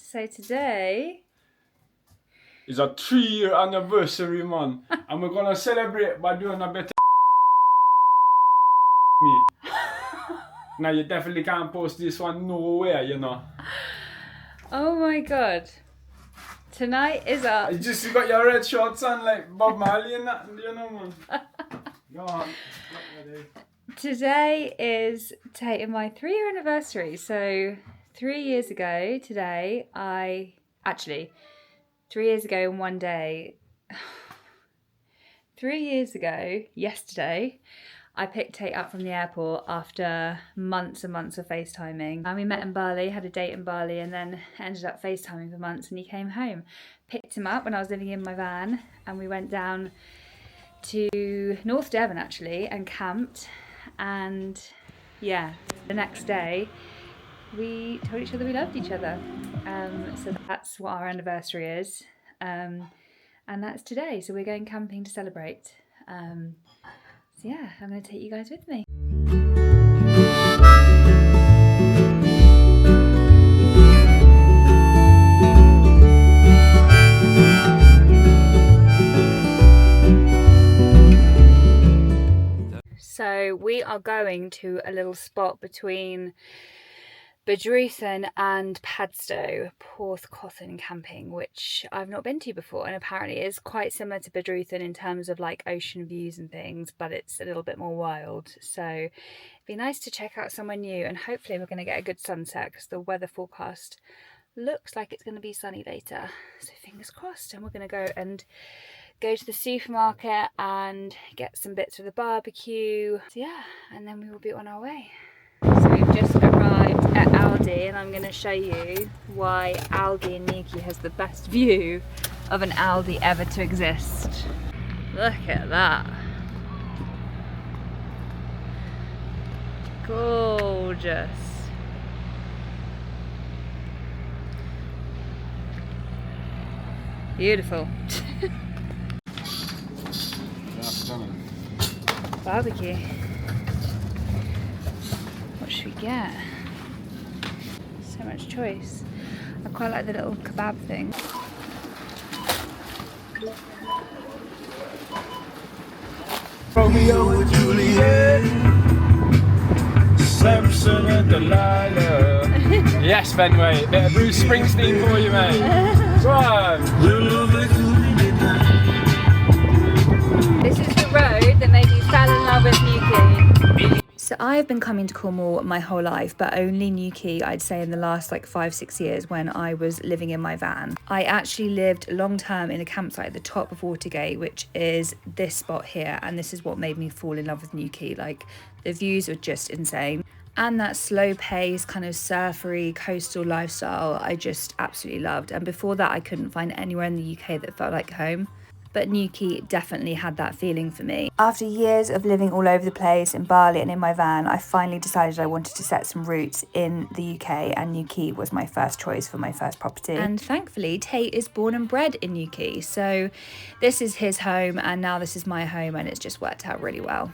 So today is a 3-year anniversary, man. And we're gonna celebrate by doing a better me. Now you definitely can't post this one nowhere, you know. Oh my god. Tonight is our... You just got your red shorts on like Bob Marley and that, you know, man. Go on. Today is Tate and my 3-year anniversary. So 3 years ago today, 3 years ago in one day, 3 years ago yesterday, I picked Tate up from the airport after months and months of FaceTiming. And we met in Bali, had a date in Bali, and then ended up FaceTiming for months, and he came home. Picked him up when I was living in my van, and we went down to North Devon actually and camped. And yeah, the next day we told each other we loved each other. So that's what our anniversary is. And that's today. So we're going camping to celebrate. So yeah, I'm going to take you guys with me. So we are going to a little spot between Bedruthen and Padstow, Porthcothan camping, which I've not been to before, and apparently is quite similar to Bedruthen in terms of like ocean views and things, but it's a little bit more wild. So it'd be nice to check out somewhere new, and hopefully we're going to get a good sunset because the weather forecast looks like it's going to be sunny later. So fingers crossed. And we're going to go to the supermarket and get some bits for the barbecue. So yeah, and then we will be on our way. So we've just arrived at Aldi, and I'm going to show you why Aldi in Newquay has the best view of an Aldi ever to exist. Look at that. Gorgeous. Beautiful. Barbecue. What should we get? So much choice. I quite like the little kebab thing. Romeo and Juliet, Samson and Delilah. Yes, Fenway, bit of Bruce Springsteen for you, mate. Run. This is the road that made you fall in love with Newquay. So I've been coming to Cornwall my whole life, but only Newquay I'd say in the last like 5-6 years when I was living in my van. I actually lived long term in a campsite at the top of Watergate, which is this spot here, and this is what made me fall in love with Newquay. Like the views are just insane. And that slow pace, kind of surfery coastal lifestyle I just absolutely loved. And before that I couldn't find anywhere in the UK that felt like home. But Newquay definitely had that feeling for me. After years of living all over the place in Bali and in my van, I finally decided I wanted to set some roots in the UK, and Newquay was my first choice for my first property. And thankfully, Tate is born and bred in Newquay, so this is his home, and now this is my home, and it's just worked out really well.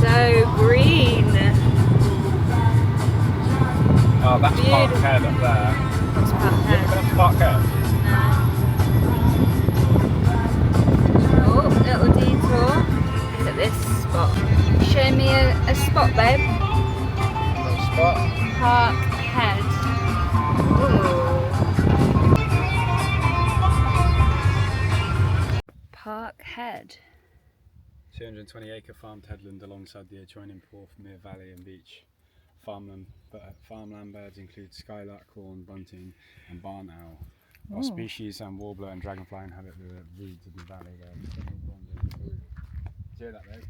So green. Oh, that's Parkhead up there. What's Parkhead? Yeah, that's Parkhead. Oh, little detour. Look at this spot. Show me a spot, babe. Little spot. Parkhead. Parkhead. 220-acre farmed headland alongside the adjoining Porthmere Valley and Beach. Farmland birds include skylark, corn, bunting and barn owl. All species and warbler and dragonfly inhabit the reeds of the valley. Do you hear that, babe?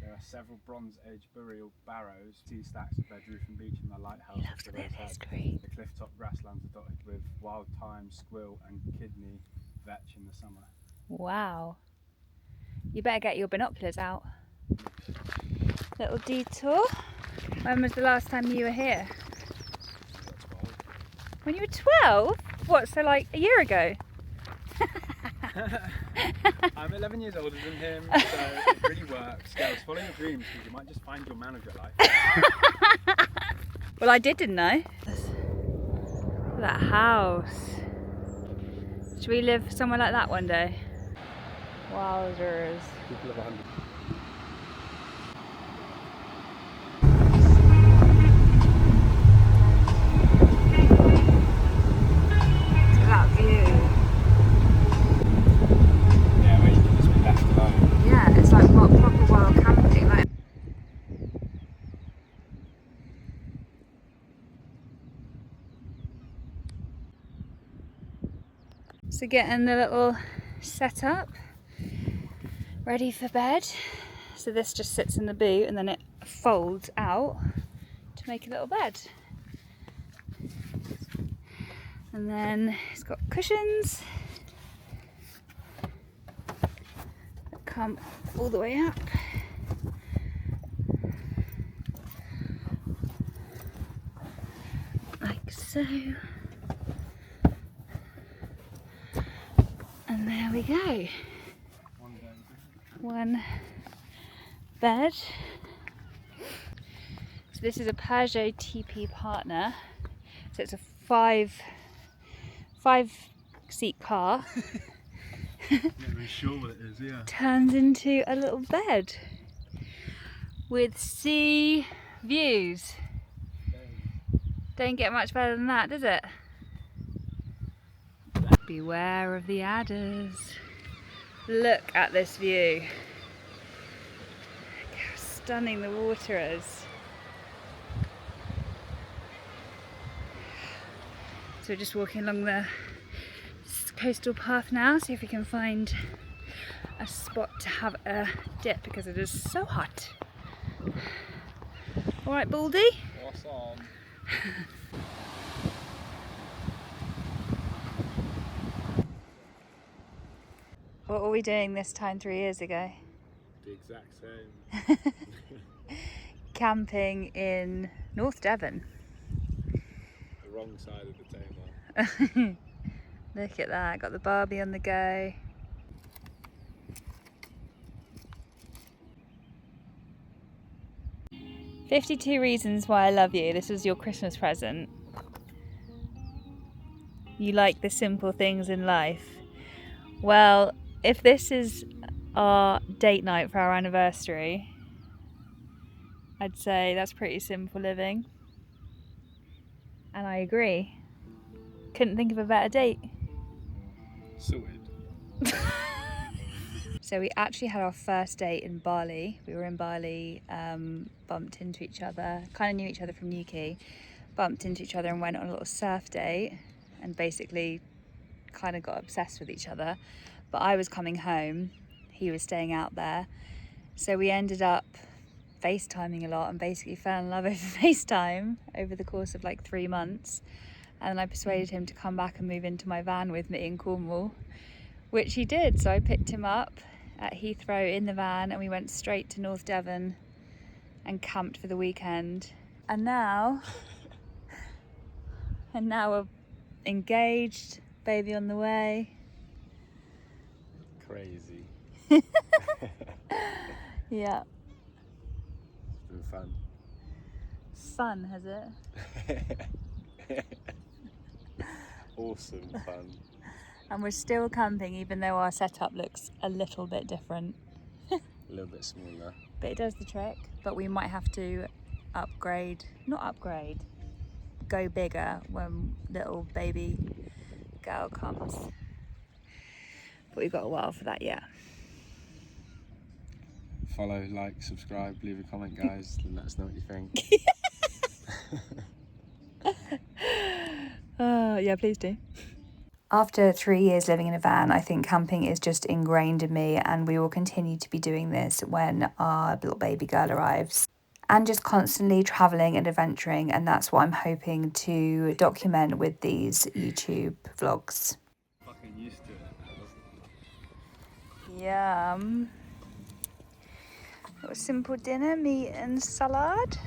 There are several Bronze Age burial barrows, sea stacks of Bedruthen Beach and the lighthouse of the Red Head. The cliff-top grasslands are dotted with wild thyme, squill and kidney vetch in the summer. Wow. You better get your binoculars out. Little detour. When was the last time you were here? When you were 12? What, so like a year ago? I'm 11 years older than him, so it really works. Girls, follow your dreams because you might just find your man of your life. Well, I didn't I? Look at that house. Should we live somewhere like that one day? Wowzers. People of 100. Look at that view. Yeah, where you can just be left alone. Yeah, it's like what proper wild camping. Like. So getting the little setup ready for bed. So this just sits in the boot and then it folds out to make a little bed. And then it's got cushions that come all the way up. Like so. And there we go. One bed. So this is a Peugeot TP Partner. So it's a five seat car. Not really sure what it is, yeah. Turns into a little bed with sea views. Don't get much better than that, does it? Beware of the adders. Look at this view. Look how stunning the water is. So we're just walking along the coastal path now, see if we can find a spot to have a dip because it is so hot. Alright, Baldy? What's on? What were we doing this time 3 years ago? The exact same. Camping in North Devon. The wrong side of the table. Look at that, got the Barbie on the go. "52 Reasons Why I Love You." This was your Christmas present. You like the simple things in life. Well, if this is our date night for our anniversary, I'd say that's pretty simple living. And I agree. Couldn't think of a better date. Sorted. So we actually had our first date in Bali. We were in Bali, bumped into each other, kind of knew each other from Newquay, bumped into each other and went on a little surf date and basically kind of got obsessed with each other. But I was coming home, he was staying out there. So we ended up FaceTiming a lot and basically fell in love over FaceTime over the course of like 3 months. And then I persuaded him to come back and move into my van with me in Cornwall, which he did. So I picked him up at Heathrow in the van and we went straight to North Devon and camped for the weekend. And now we're engaged, baby on the way. Crazy. Yeah. It's been fun. Fun, has it? Awesome fun. And we're still camping even though our setup looks a little bit different. A little bit smaller. But it does the trick. But we might have to go bigger when little baby girl comes. But we've got a while for that yet. Follow, like, subscribe, leave a comment, guys, and let us know what you think. Yeah, please do. After 3 years living in a van, I think camping is just ingrained in me, and we will continue to be doing this when our little baby girl arrives. And just constantly travelling and adventuring, and that's what I'm hoping to document with these YouTube vlogs. Fucking used to it. Yum. Got a simple dinner, meat and salad.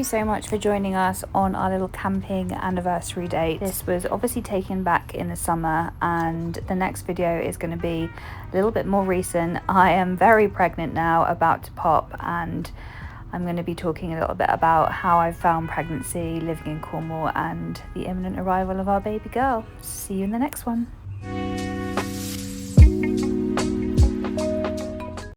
you so much for joining us on our little camping anniversary date. This was obviously taken back in the summer, and the next video is going to be a little bit more recent. I am very pregnant now, about to pop, and I'm going to be talking a little bit about how I found pregnancy, living in Cornwall, and the imminent arrival of our baby girl. See you in the next one.